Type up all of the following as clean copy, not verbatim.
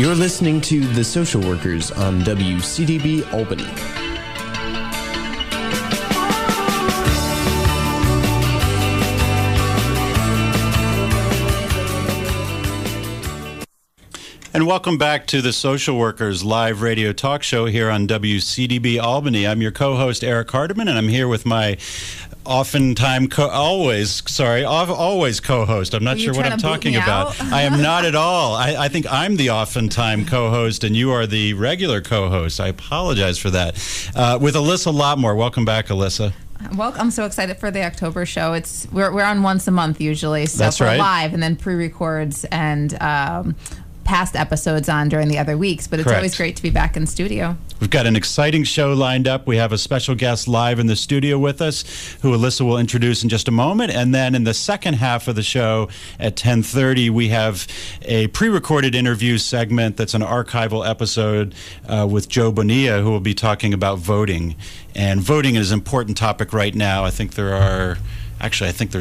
You're listening to The Social Workers on WCDB Albany. And welcome back to the Social Workers live radio talk show here on WCDB Albany. I'm your co-host, Eric Hardiman, and I'm here with my always co-host. I'm not sure what I'm talking about. I am not at all. I think I'm the oftentimes co-host, and you are the regular co-host. I apologize for that. With Alyssa Lotmore. Welcome back, Alyssa. Well, I'm so excited for the October show. We're on once a month usually, so that's we're right. Live and then pre-records and past episodes on during the other weeks, but it's Correct. Always great to be back in studio. We've got an exciting show lined up. We have a special guest live in the studio with us, who Alyssa will introduce in just a moment. And then in the second half of the show at 10:30, we have a pre-recorded interview segment that's an archival episode with Joe Bonilla, who will be talking about voting. And voting is an important topic right now. I think there's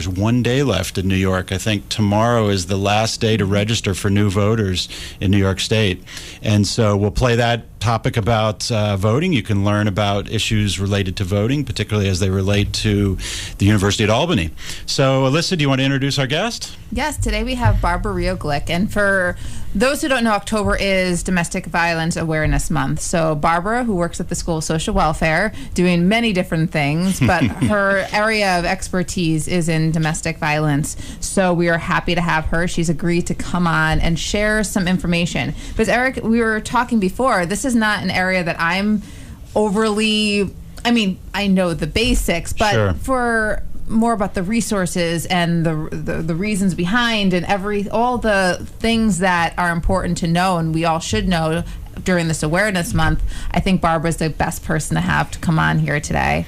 1 day left in New York. I think tomorrow is the last day to register for new voters in New York State. And so we'll play that topic about voting. You can learn about issues related to voting, particularly as they relate to the University at Albany. So, Alyssa, do you want to introduce our guest? Yes, today we have Barbara Rio-Glick. And for those who don't know, October is Domestic Violence Awareness Month. So Barbara, who works at the School of Social Welfare, doing many different things, but her area of expertise is in domestic violence. So we are happy to have her. She's agreed to come on and share some information. But Eric, we were talking before, this is not an area that I'm overly, I know the basics, but Sure. For more about the resources and the reasons behind and all the things that are important to know and we all should know during this awareness month, I think Barbara's the best person to have to come on here today.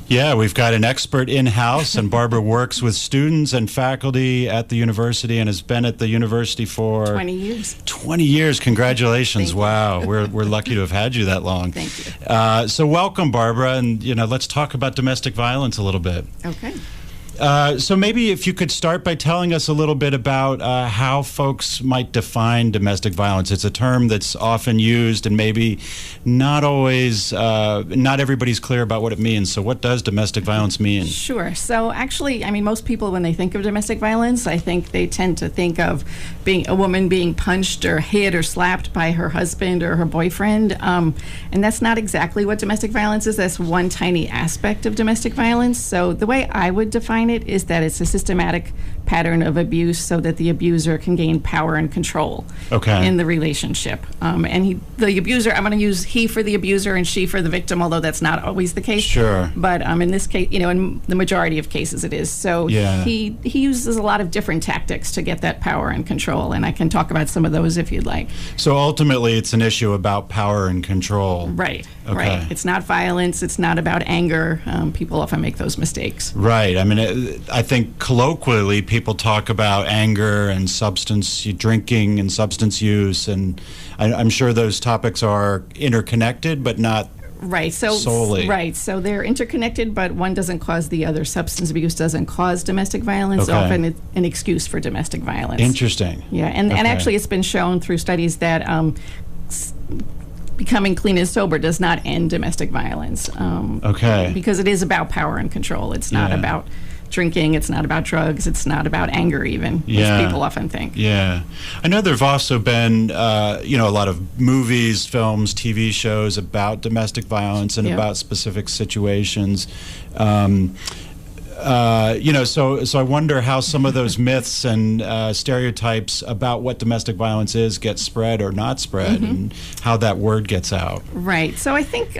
Yeah, we've got an expert in-house, and Barbara works with students and faculty at the university and has been at the university for 20 years. 20 years. Congratulations. Thank you. Wow. We're lucky to have had you that long. Thank you. So welcome, Barbara, and let's talk about domestic violence a little bit. Okay. So maybe if you could start by telling us a little bit about how folks might define domestic violence. It's a term that's often used and maybe not always, not everybody's clear about what it means. So what does domestic violence mean? Sure. So actually, most people, when they think of domestic violence, I think they tend to think of being a woman being punched or hit or slapped by her husband or her boyfriend. And that's not exactly what domestic violence is. That's one tiny aspect of domestic violence. So the way I would define it is that it's a systematic pattern of abuse so that the abuser can gain power and control in the relationship. And the abuser, I'm going to use he for the abuser and she for the victim, although that's not always the case. Sure. But in this case, in the majority of cases it is. So yeah. he uses a lot of different tactics to get that power and control, and I can talk about some of those if you'd like. So ultimately it's an issue about power and control. Right. Okay. Right. It's not violence. It's not about anger. People often make those mistakes. Right. I think colloquially people talk about anger and substance drinking and substance use, and I'm sure those topics are interconnected, but not right. So solely. Right. So they're interconnected, but one doesn't cause the other. Substance abuse doesn't cause domestic violence. Okay. Often it's an excuse for domestic violence. Interesting. Yeah. And actually it's been shown through studies that becoming clean and sober does not end domestic violence. Because it is about power and control. It's not about drinking. It's not about drugs. It's not about anger even, as people often think. Yeah. I know there have also been, a lot of movies, films, TV shows about domestic violence and about specific situations. So I wonder how some of those myths and stereotypes about what domestic violence is get spread or not spread, and how that word gets out. Right. So I think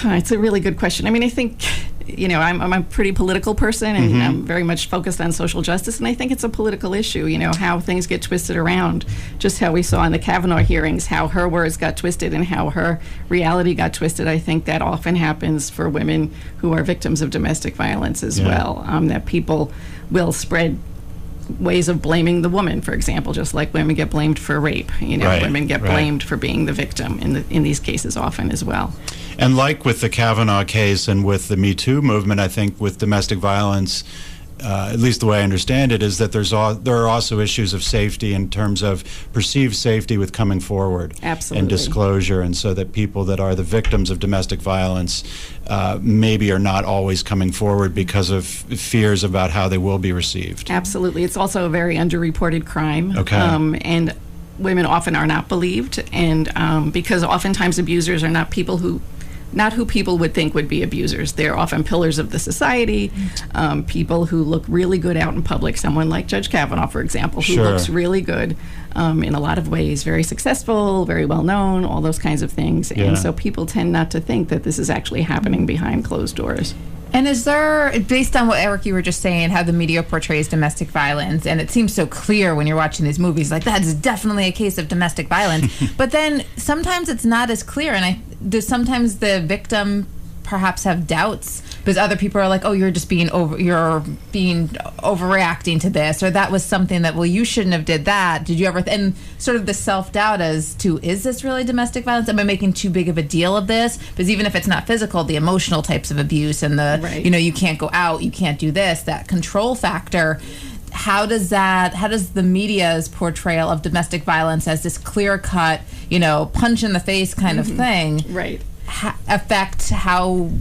it's a really good question. I think, I'm a pretty political person, and I'm very much focused on social justice, and I think it's a political issue, how things get twisted around, just how we saw in the Kavanaugh hearings, how her words got twisted and how her reality got twisted. I think that often happens for women who are victims of domestic violence as well, that people will spread ways of blaming the woman, for example, just like women get blamed for rape. Women get blamed for being the victim in these cases often as well. And like with the Kavanaugh case and with the Me Too movement, I think with domestic violence, at least the way I understand it, is that there are also issues of safety in terms of perceived safety with coming forward. Absolutely. And disclosure, and so that people that are the victims of domestic violence maybe are not always coming forward because of fears about how they will be received. Absolutely. It's also a very underreported crime. Okay. And women often are not believed, and because oftentimes abusers are not who people would think would be abusers. They're often pillars of the society, people who look really good out in public. Someone like Judge Kavanaugh, for example, who Sure. looks really good in a lot of ways, very successful, very well known, all those kinds of things. Yeah. And so people tend not to think that this is actually happening behind closed doors. And is there, based on what, Eric, you were just saying, how the media portrays domestic violence, and it seems so clear when you're watching these movies, like, that's definitely a case of domestic violence. But then sometimes it's not as clear, and does sometimes the victim perhaps have doubts because other people are like, oh, you're being overreacting to this, or that was something that, well, you shouldn't have did that. Did you ever, and sort of the self-doubt as to, is this really domestic violence? Am I making too big of a deal of this? Because even if it's not physical, the emotional types of abuse and the, right. you can't go out, you can't do this, that control factor. How does the media's portrayal of domestic violence as this clear-cut, punch in the face kind of thing, Right. Affect how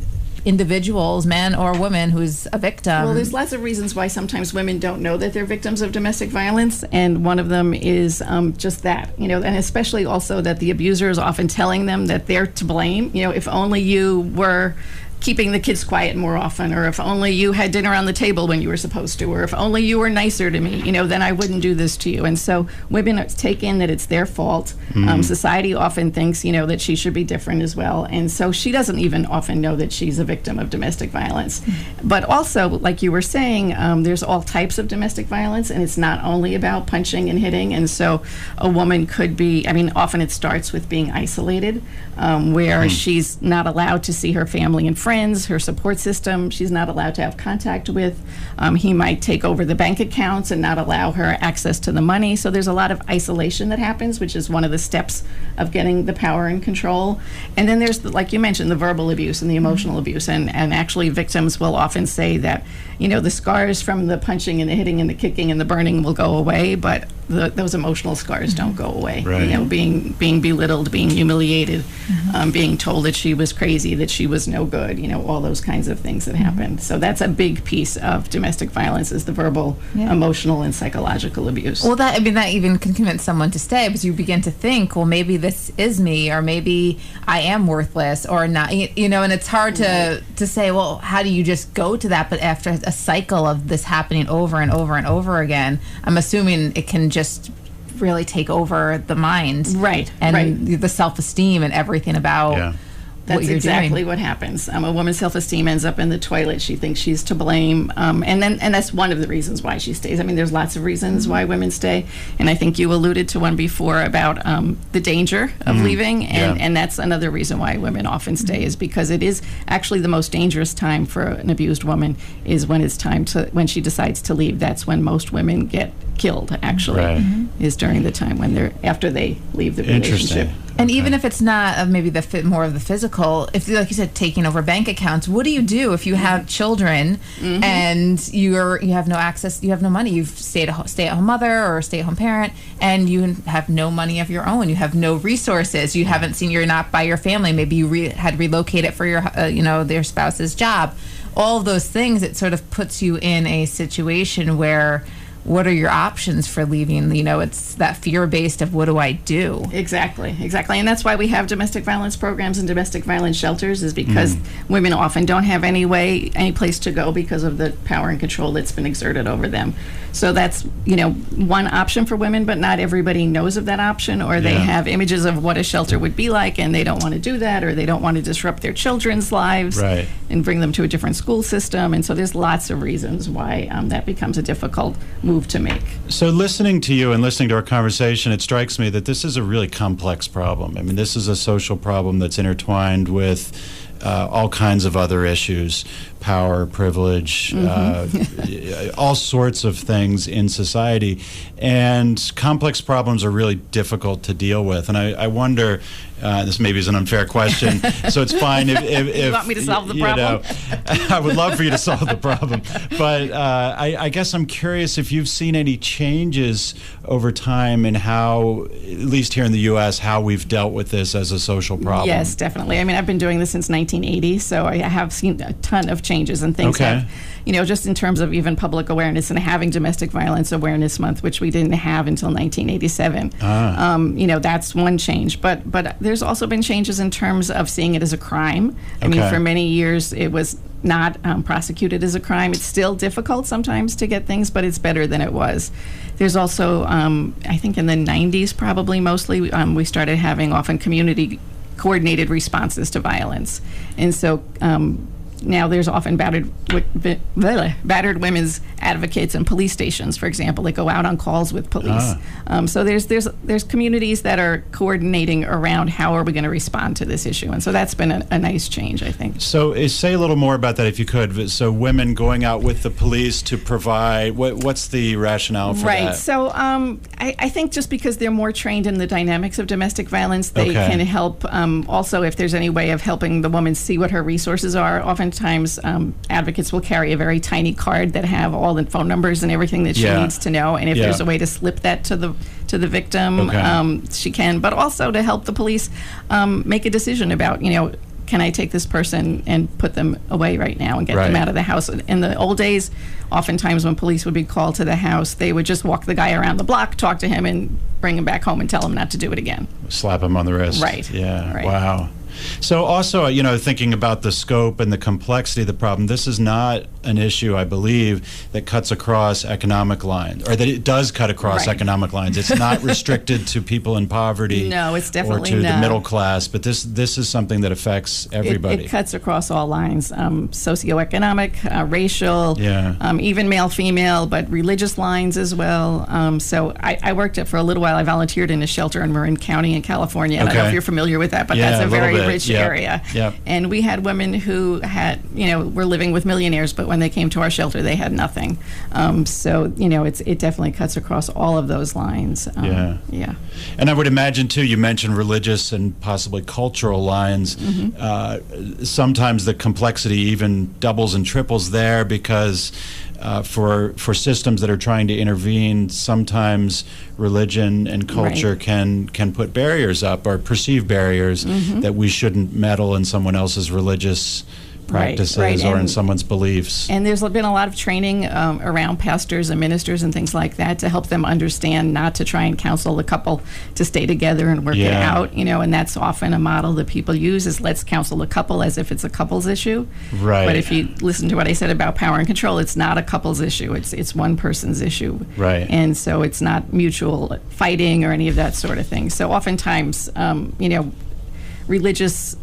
individuals, man or woman, who's a victim? Well, there's lots of reasons why sometimes women don't know that they're victims of domestic violence, and one of them is just that, and especially also that the abuser is often telling them that they're to blame. If only you were keeping the kids quiet more often, or if only you had dinner on the table when you were supposed to, or if only you were nicer to me, then I wouldn't do this to you. And so women take in that it's their fault. Society often thinks, that she should be different as well. And so she doesn't even often know that she's a victim of domestic violence. But also, like you were saying, there's all types of domestic violence, and it's not only about punching and hitting. And so a woman could be, often it starts with being isolated, where she's not allowed to see her family and friends, her support system, she's not allowed to have contact with. He might take over the bank accounts and not allow her access to the money. So there's a lot of isolation that happens, which is one of the steps of getting the power and control. And then there's, like you mentioned, the verbal abuse and the emotional abuse. And actually victims will often say that, the scars from the punching and the hitting and the kicking and the burning will go away, but those emotional scars don't go away. Right. Being belittled, being humiliated, being told that she was crazy, that she was no good, all those kinds of things that happen. So that's a big piece of domestic violence, is the verbal, emotional, and psychological abuse. Well, that even can convince someone to stay, because you begin to think, well, maybe this is me, or maybe I am worthless, or not, and it's hard to say, well, how do you just go to that? But after a cycle of this happening over and over and over again, I'm assuming it can just really take over the mind, right? And the self-esteem and everything about. Yeah. That's exactly what happens. A woman's self-esteem ends up in the toilet. She thinks she's to blame, and that's one of the reasons why she stays. There's lots of reasons why women stay, and I think you alluded to one before about the danger of leaving, and that's another reason why women often stay, is because it is actually the most dangerous time for an abused woman, is when when she decides to leave. That's when most women get killed, actually, is during the time when after they leave the relationship. And even if it's not maybe more of the physical, if, like you said, taking over bank accounts, what do you do if you have children and you have no access, you have no money, you've stay-at-home mother or stay-at-home parent, and you have no money of your own, you have no resources, you haven't seen, you're not by your family, maybe you had relocated for your, their spouse's job, all of those things, it sort of puts you in a situation where, what are your options for leaving? It's that fear-based of, what do I do? Exactly. And that's why we have domestic violence programs and domestic violence shelters, is because women often don't have any place to go because of the power and control that's been exerted over them. So that's, one option for women, but not everybody knows of that option, or they have images of what a shelter would be like, and they don't want to do that, or they don't want to disrupt their children's lives and bring them to a different school system. And so there's lots of reasons why that becomes a difficult move to make. So listening to you and listening to our conversation, it strikes me that this is a really complex problem. This is a social problem that's intertwined with all kinds of other issues, power, privilege, all sorts of things in society. And complex problems are really difficult to deal with. And I wonder, this maybe is an unfair question, so it's fine if you want me to solve the problem? I would love for you to solve the problem. But I guess I'm curious if you've seen any changes over time in how, at least here in the U.S., how we've dealt with this as a social problem. Yes, definitely. I mean, I've been doing this since 1980, so I have seen a ton of changes and things have, just in terms of even public awareness and having Domestic Violence Awareness Month, which we didn't have until 1987. That's one change. But there's also been changes in terms of seeing it as a crime. I mean, for many years, it was not prosecuted as a crime. It's still difficult sometimes to get things, but it's better than it was. There's also, I think in the 90s probably mostly, we started having often community coordinated responses to violence. And so now there's often battered women's advocates in police stations, for example, that go out on calls with police. So there's communities that are coordinating around how are we going to respond to this issue, and so that's been a nice change, I think. So say a little more about that if you could. So women going out with the police to provide, what's the rationale for that? Right. So I think just because they're more trained in the dynamics of domestic violence, they can help. Also, if there's any way of helping the woman see what her resources are, oftentimes advocates will carry a very tiny card that have all the phone numbers and everything that she needs to know, and if there's a way to slip that to the victim, she can. But also to help the police make a decision about, can I take this person and put them away right now and get them out of the house? In the old days, oftentimes when police would be called to the house, they would just walk the guy around the block, talk to him, and bring him back home and tell him not to do it again. Slap him on the wrist. Right. Yeah. Right. Wow. So also, thinking about the scope and the complexity of the problem, this is not an issue, I believe, that cuts across economic lines, or that it does cut across economic lines. It's not restricted to people in poverty. No, it's definitely or to not. the middle class, but this is something that affects everybody. It cuts across all lines, socioeconomic, racial, even male-female, but religious lines as well. So I worked for a little while. I volunteered in a shelter in Marin County in California. I don't know if you're familiar with that, but that's a very rich area. And we had women who had, were living with millionaires, but when they came to our shelter, they had nothing. So, it definitely cuts across all of those lines. Yeah. And I would imagine, too, you mentioned religious and possibly cultural lines. Sometimes the complexity even doubles and triples there because for systems that are trying to intervene, sometimes religion and culture can put barriers up or perceive barriers that we shouldn't meddle in someone else's religious practices or in someone's beliefs. And there's been a lot of training around pastors and ministers and things like that to help them understand not to try and counsel the couple to stay together and work it out, and that's often a model that people use is let's counsel the couple as if it's a couple's issue. Right. But if you listen to what I said about power and control, it's not a couple's issue. It's one person's issue. Right. And so it's not mutual fighting or any of that sort of thing. So oftentimes, religious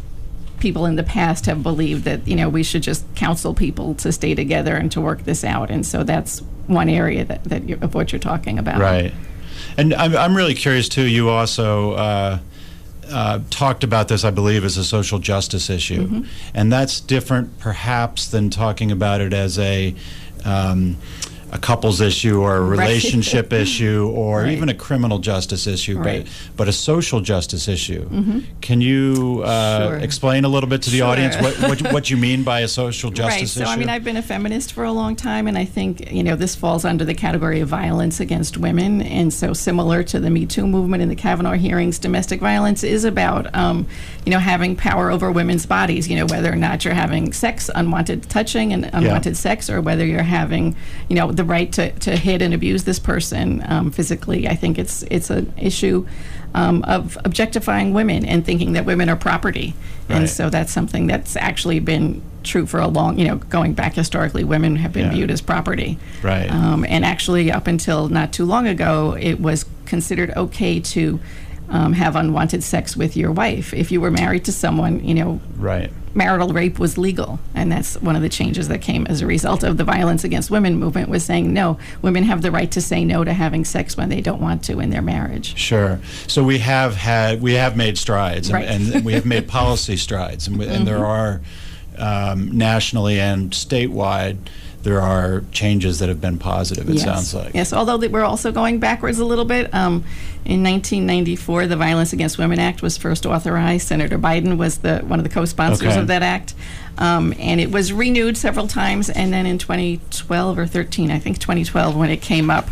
people in the past have believed that we should just counsel people to stay together and to work this out, and so that's one area of what you're talking about. Right. And I'm really curious too. You also talked about this, I believe, as a social justice issue, and that's different perhaps than talking about it as a couple's issue or a relationship issue or even a criminal justice issue, but a social justice issue. Can you explain a little bit to the audience what you mean by a social justice issue? So, I've been a feminist for a long time, and I think, this falls under the category of violence against women. And so similar to the Me Too movement and the Kavanaugh hearings, domestic violence is about, having power over women's bodies, whether or not you're having sex, unwanted touching and unwanted sex, or whether you're having, the right to hit and abuse this person physically. I think it's an issue of objectifying women and thinking that women are property. And so that's something that's actually been true for a long, going back historically, women have been viewed as property. Right. And actually up until not too long ago, it was considered okay to have unwanted sex with your wife. If you were married to someone, marital rape was legal, and that's one of the changes that came as a result of the violence against women movement, was saying no, women have the right to say no to having sex when they don't want to in their marriage. Sure. So we have made strides, and we have made policy strides, and there are nationally and statewide, there are changes that have been positive, it sounds like. Yes, although we're also going backwards a little bit. In 1994, the Violence Against Women Act was first authorized. Senator Biden was one of the co-sponsors of that act. And it was renewed several times. And then in 2012 or 13, I think 2012, when it came up,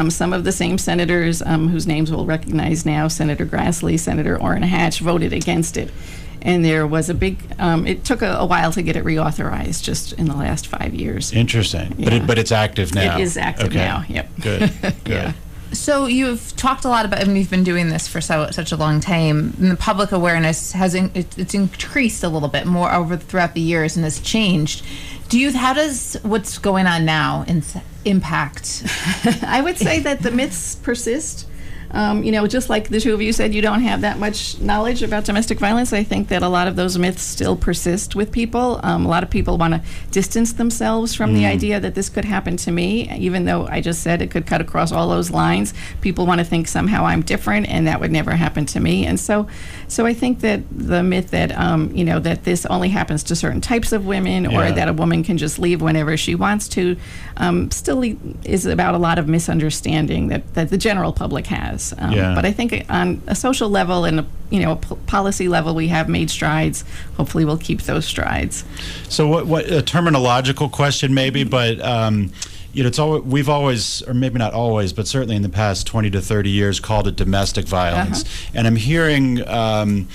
some of the same senators whose names we'll recognize now, Senator Grassley, Senator Orrin Hatch, voted against it. And there was a big, it took a while to get it reauthorized just in the last 5 years. Interesting. Yeah. But it's active now. It is active now, yep. Good, good. Yeah. So you've talked a lot about, and you've been doing this for such a long time, and the public awareness has it's increased a little bit more throughout the years and has changed. How does what's going on now impact? I would say that the myths persist. Just like the two of you said, you don't have that much knowledge about domestic violence. I think that a lot of those myths still persist with people. A lot of people want to distance themselves from the idea that this could happen to me, even though I just said it could cut across all those lines. People want to think somehow I'm different and that would never happen to me. And so I think that the myth that, that this only happens to certain types of women or that a woman can just leave whenever she wants to, still is about a lot of misunderstanding that the general public has. But I think on a social level and a policy level, we have made strides. Hopefully, we'll keep those strides. So, what a terminological question, maybe, but we've always, or maybe not always, but certainly in the past 20 to 30 years, called it domestic violence. And I'm hearing a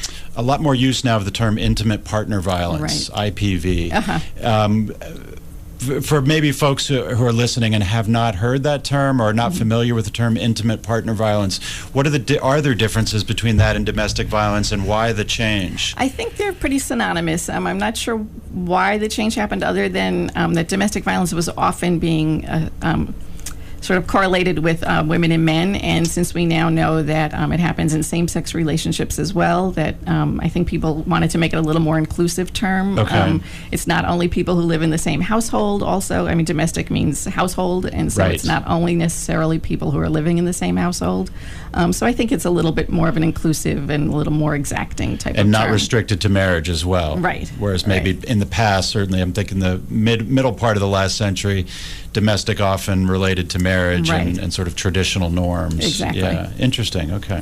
lot more use now of the term intimate partner violence, IPV. For maybe folks who are listening and have not heard that term or are not familiar with the term intimate partner violence, what are there differences between that and domestic violence, and why the change? I think they're pretty synonymous. I'm not sure why the change happened, other than that domestic violence was often being sort of correlated with women and men, and since we now know that it happens in same-sex relationships as well, that I think people wanted to make it a little more inclusive term. It's not only people who live in the same household. Also, I mean, domestic means household, and so it's not only necessarily people who are living in the same household. So I think it's a little bit more of an inclusive and a little more exacting type of term. And not restricted to marriage as well. Right. Whereas maybe in the past, certainly I'm thinking the middle part of the last century, domestic often related to marriage and sort of traditional norms. Exactly. Yeah, interesting. Okay.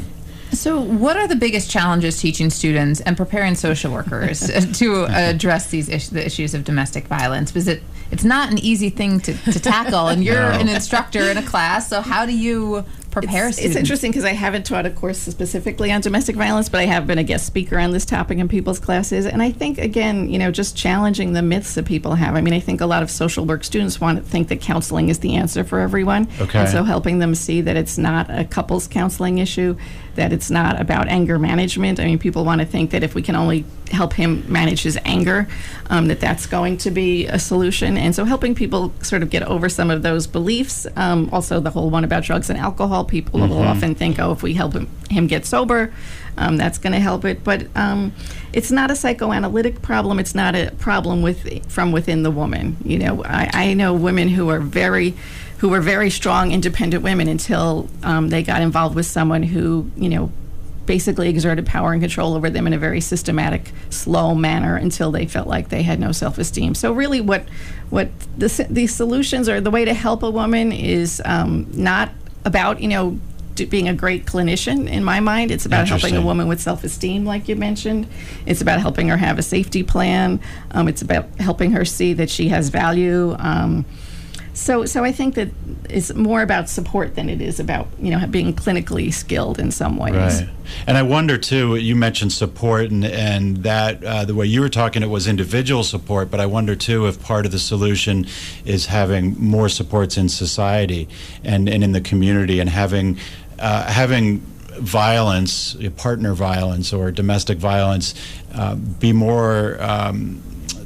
So what are the biggest challenges teaching students and preparing social workers to address the issues of domestic violence? Because it's not an easy thing to tackle, and you're an instructor in a class, so how do you prepare students? It's interesting because I haven't taught a course specifically on domestic violence, but I have been a guest speaker on this topic in people's classes. And I think, again, just challenging the myths that people have. I mean, I think a lot of social work students want to think that counseling is the answer for everyone. And so helping them see that it's not a couples counseling issue, that it's not about anger management. I mean, people want to think that if we can only help him manage his anger, that's going to be a solution. And so helping people sort of get over some of those beliefs. Also, the whole one about drugs and alcohol. People will often think, if we help him get sober, that's going to help it. But it's not a psychoanalytic problem. It's not a problem from within the woman. I know women who were very strong, independent women until they got involved with someone who, basically exerted power and control over them in a very systematic, slow manner until they felt like they had no self-esteem. So really what the solutions, or the way to help a woman, is not about, being a great clinician. In my mind, it's about helping a woman with self-esteem, like you mentioned. It's about helping her have a safety plan. It's about helping her see that she has value. So I think that it's more about support than it is about, being clinically skilled in some ways. Right. And I wonder, too, you mentioned support, and that the way you were talking, it was individual support, but I wonder, too, if part of the solution is having more supports in society and in the community, and having violence, partner violence or domestic violence, be more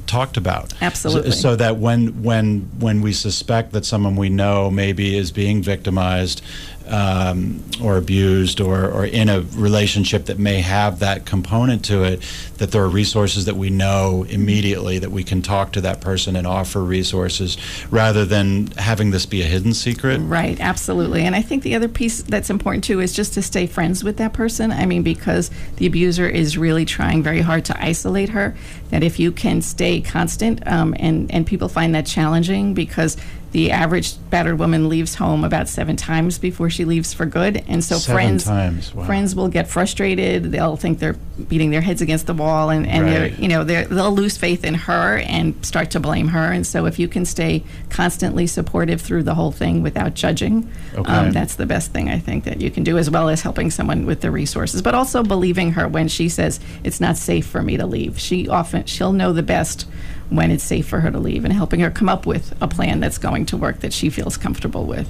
talked about. Absolutely. So that when we suspect that someone we know maybe is being victimized, or abused or in a relationship that may have that component to it, that there are resources that we know immediately that we can talk to that person and offer resources rather than having this be a hidden secret. Right, absolutely. And I think the other piece that's important too is just to stay friends with that person. I mean, because the abuser is really trying very hard to isolate her, that if you can stay constant, and people find that challenging because the average battered woman leaves home about 7 times before she leaves for good, and so 7 times. Wow. Friends will get frustrated. They'll think they're beating their heads against the wall, and Right. they'll lose faith in her and start to blame her. And so, if you can stay constantly supportive through the whole thing without judging, Okay. that's the best thing I think that you can do, as well as helping someone with the resources, but also believing her when she says it's not safe for me to leave. She'll know the best when it's safe for her to leave, and helping her come up with a plan that's going to work that she feels comfortable with.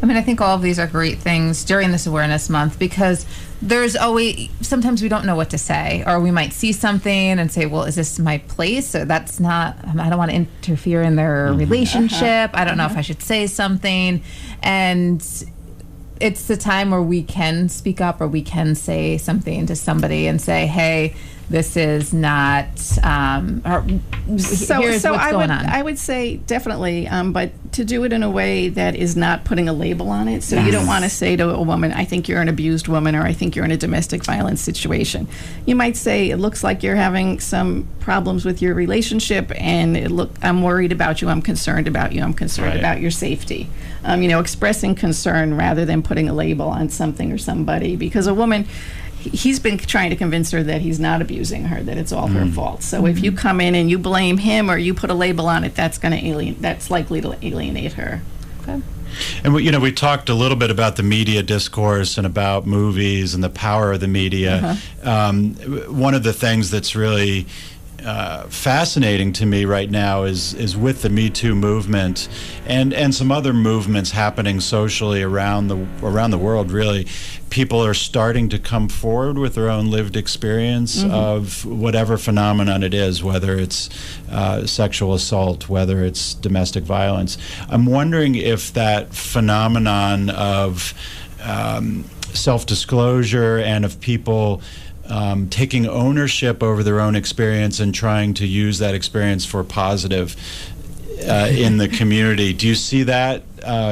I mean, I think all of these are great things during this awareness month, because there's always, sometimes we don't know what to say, or we might see something and say, well, is this my place? Or that's not, I don't want to interfere in their relationship. I don't know if I should say something. And it's the time where we can speak up, or we can say something to somebody and say, hey, this is not, here's what's going on. I would say definitely, but to do it in a way that is not putting a label on it. So you don't want to say to a woman, I think you're an abused woman, or I think you're in a domestic violence situation. You might say, it looks like you're having some problems with your relationship, and I'm worried about you, I'm concerned about you, I'm concerned Right. about your safety. Expressing concern rather than putting a label on something or somebody, because a woman, he's been trying to convince her that he's not abusing her, that it's all her fault. So if you come in and you blame him, or you put a label on it, that's likely to alienate her. Okay. And we talked a little bit about the media discourse and about movies and the power of the media. One of the things that's really fascinating to me right now is with the Me Too movement and some other movements happening socially around the world. Really, people are starting to come forward with their own lived experience of whatever phenomenon it is, whether it's sexual assault, whether it's domestic violence. I'm wondering if that phenomenon of self-disclosure and of people taking ownership over their own experience and trying to use that experience for positive in the community. Do you see that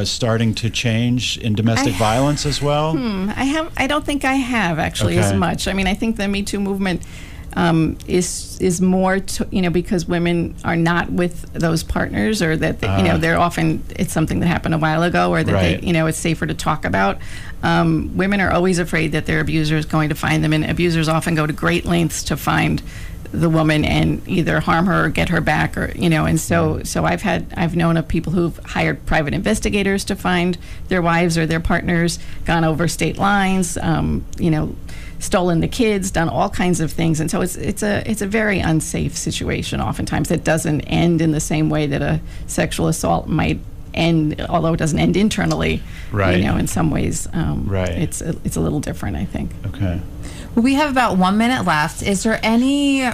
starting to change in domestic violence as well? I don't think I have actually as much. I mean, I think the Me Too movement is more because women are not with those partners, or that they're often, it's something that happened a while ago, or that Right. it's safer to talk about. Women are always afraid that their abuser is going to find them, and abusers often go to great lengths to find the woman and either harm her or get her back, or and so I've known of people who've hired private investigators to find their wives or their partners, gone over state lines, stolen the kids, done all kinds of things. And so it's a very unsafe situation oftentimes that doesn't end in the same way that a sexual assault might end, although it doesn't end internally. Right. In some ways, Right. it's a little different, I think. Okay. We have about 1 minute left. Is there any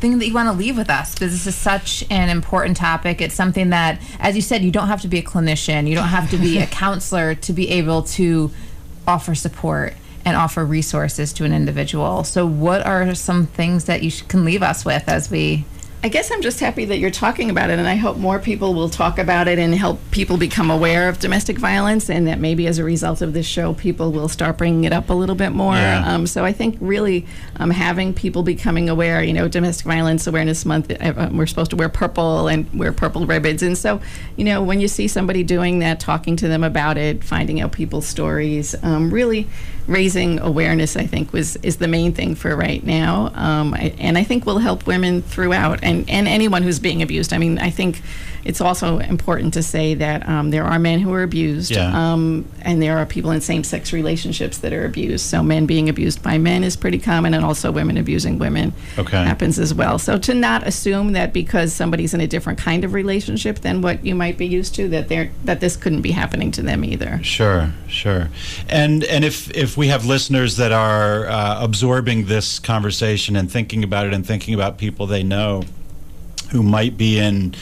thing that you want to leave with us? Because this is such an important topic. It's something that, as you said, you don't have to be a clinician. You don't have to be a counselor to be able to offer support and offer resources to an individual. So what are some things that you can leave us with as we... I guess I'm just happy that you're talking about it, and I hope more people will talk about it and help people become aware of domestic violence, and that maybe as a result of this show, people will start bringing it up a little bit more. Yeah. So I think really having people becoming aware, Domestic Violence Awareness Month, we're supposed to wear purple and wear purple ribbons. And so, when you see somebody doing that, talking to them about it, finding out people's stories, really raising awareness, I think, is the main thing for right now. And I think will help women throughout, and anyone who's being abused. I mean, I think it's also important to say that there are men who are abused, and there are people in same-sex relationships that are abused. So men being abused by men is pretty common, and also women abusing women happens as well. So to not assume that because somebody's in a different kind of relationship than what you might be used to, that this couldn't be happening to them either. Sure. And if we have listeners that are absorbing this conversation and thinking about it and thinking about people they know who might be in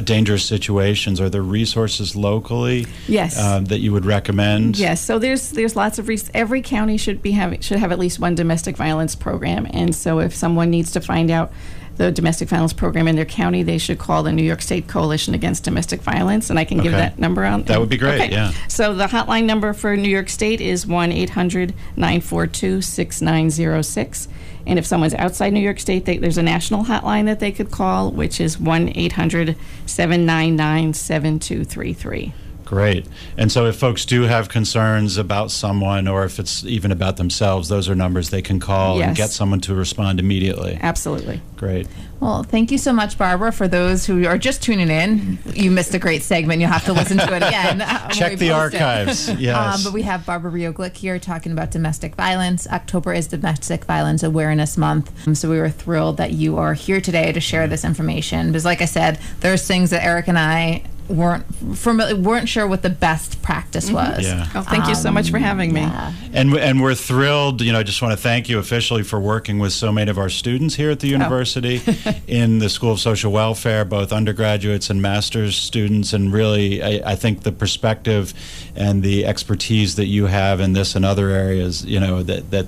dangerous situations? Are there resources locally Yes. that you would recommend? Yes, so there's lots of every county should have at least one domestic violence program, and so if someone needs to find out the domestic violence program in their county, they should call the New York State Coalition Against Domestic Violence, and I can give Okay. that number on. That would be great. Okay. Yeah. So the hotline number for New York State is 1-800-942-6906. And if someone's outside New York State, there's a national hotline that they could call, which is 1-800-799-7233. Great. And so if folks do have concerns about someone, or if it's even about themselves, those are numbers they can call and Yes. get someone to respond immediately. Absolutely. Great. Well, thank you so much, Barbara. For those who are just tuning in, you missed a great segment. You'll have to listen to it again. Check the archives. Yes. But we have Barbara Rio-Glick here talking about domestic violence. October is Domestic Violence Awareness Month. So we were thrilled that you are here today to share this information. Because like I said, there's things that Eric and I weren't sure what the best practice was. Yeah. Oh, thank you so much for having me. Yeah. And we're thrilled, I just want to thank you officially for working with so many of our students here at the university in the School of Social Welfare, both undergraduates and master's students, and really I think the perspective and the expertise that you have in this and other areas, that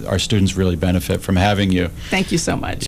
our students really benefit from having you. Thank you so much.